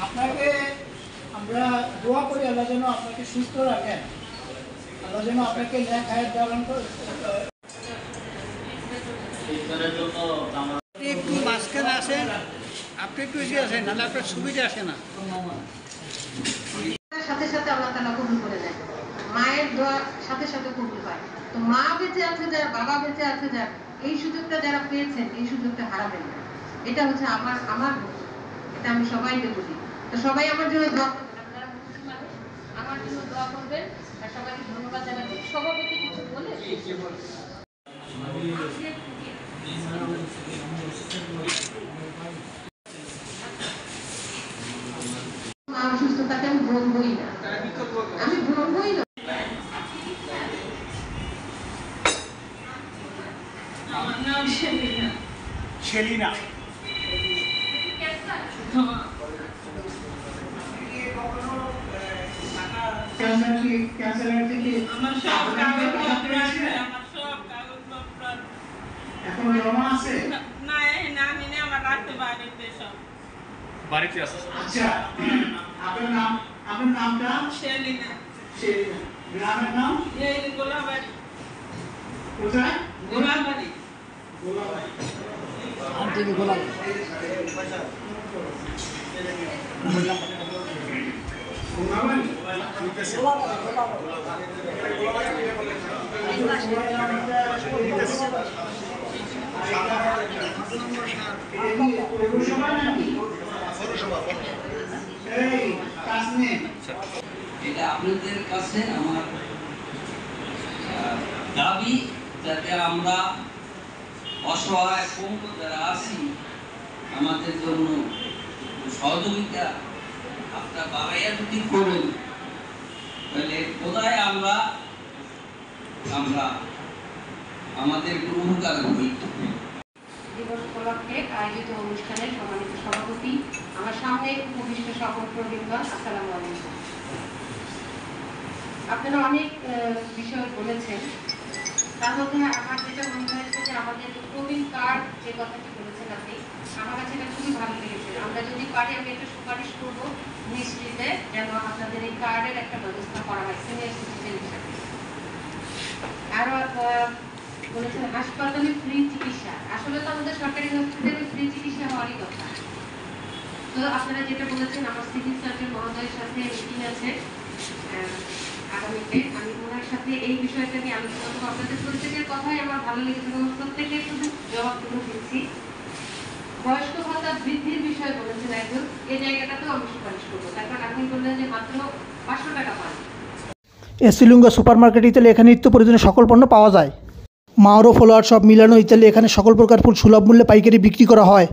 আপনাকে আমরা দোয়া করি আল্লাহ যেন আপনাকে সুস্থ রাখেন, আল্লাহ যেন আপনাকে ন্যাক হায়াত দান করেন। একটু মাঝখানে আসেন, আপনি একটু এগিয়ে আসেন, নাহলে আপনার সুবিধা আসে না। সাথে সাথে আল্লাহ তাআলা কবুল করে নেয়, মায়ের দোয়া সাথে সাথে কবুল হয়। তো মা বেঁচে আছে যারা, বাবা বেঁচে আছে যারা, এই সুযোগটা যারা পেয়েছেন এই সুযোগটা হারাবেন না। এটা হচ্ছে আমার এটা আমি সবাইকে বলি। তো সবাই আমার জন্য দোয়া করবেন, আপনারা মুসলিম মানুষ, আমার জন্য দোয়া করবেন। আর সবাইকে ধন্যবাদ জানাচ্ছি। সভাপতি কিছু বলে মা অসুস্থতাকে আমি বলবই না, আমি বলবই না। আমার নাম শেলিনা। এখন জমা আছে না, আমি না, আমার রাখতে বাড়িতে সব বাড়িতে আছে। আচ্ছা, আপনার নামটা? শেলিনা। শেলিনা। গ্রামের নাম? এই গোলাবাড়ি। কোথায়? গোলাবাড়ি। গোলাবাড়ি। আন্টি গোলাবাড়ি। এটা আপনাদের কাছে আমার দাবি, যাতে আমরা অসহায় পঙ্গু যারা আছি আমাদের জন্য সহযোগিতা আপনার বাবাইয়া যদি করেন, তাহলে কোথায় আমরা আমাদের উপকার হই। দিবস উপলক্ষে আয়োজিত অনুষ্ঠানে সম্মানিত সভাপতি, আমার সামনে উপবিষ্ট সকল প্রবীণগণ, আসসালামু আলাইকুম। আপনারা অনেক বিষয় বলেছেন, তার মধ্যে আমার যেটা মনে হয়েছে যে আমাদের প্রবীণ কার্ড যে কথাটি বলেছেন আপনি, আমার কাছে এটা খুবই ভালো লেগেছে। আমরা যদি পারি আমি একটা সুপারিশ করবো মিনিস্ট্রিতে, যেন আপনাদের এই কার্ডের একটা ব্যবস্থা করা হয় সিনিয়র সিটিজেন হিসাবে। আরো বলেছেন হাসপাতালে ফ্রি চিকিৎসা, আসলে তো আমাদের সরকারি হসপিটালে ফ্রি চিকিৎসা হওয়ারই কথা। তো আপনারা যেটা বলেছেন, আমার সিভিল সার্জন মহোদয়ের সাথে মিটিং আছে আগামীতে, আমি ওনার সাথে এই বিষয়টা নিয়ে আলোচনা করবো। আপনাদের প্রত্যেকের কথাই আমার ভালো লেগেছে এবং প্রত্যেকে শুধু জবাবগুলো দিচ্ছি। বয়স্ক ভাতা বৃদ্ধির বিষয় বলেছেন একজন, এই জায়গাটাতেও আমি সুপারিশ করবো। তারপর আপনি বললেন যে মাত্র 500 টাকা পান। এসিলুঙ্গা সুপার মার্কেট ইতালি, এখানে নিত্য প্রয়োজনীয় সকল পণ্য পাওয়া যায়। মাওরো ফলোয়ার সব মিলানো ইতালি, এখানে সকল প্রকার ফুল সুলভ মূল্যে পাইকারি বিক্রি করা হয়।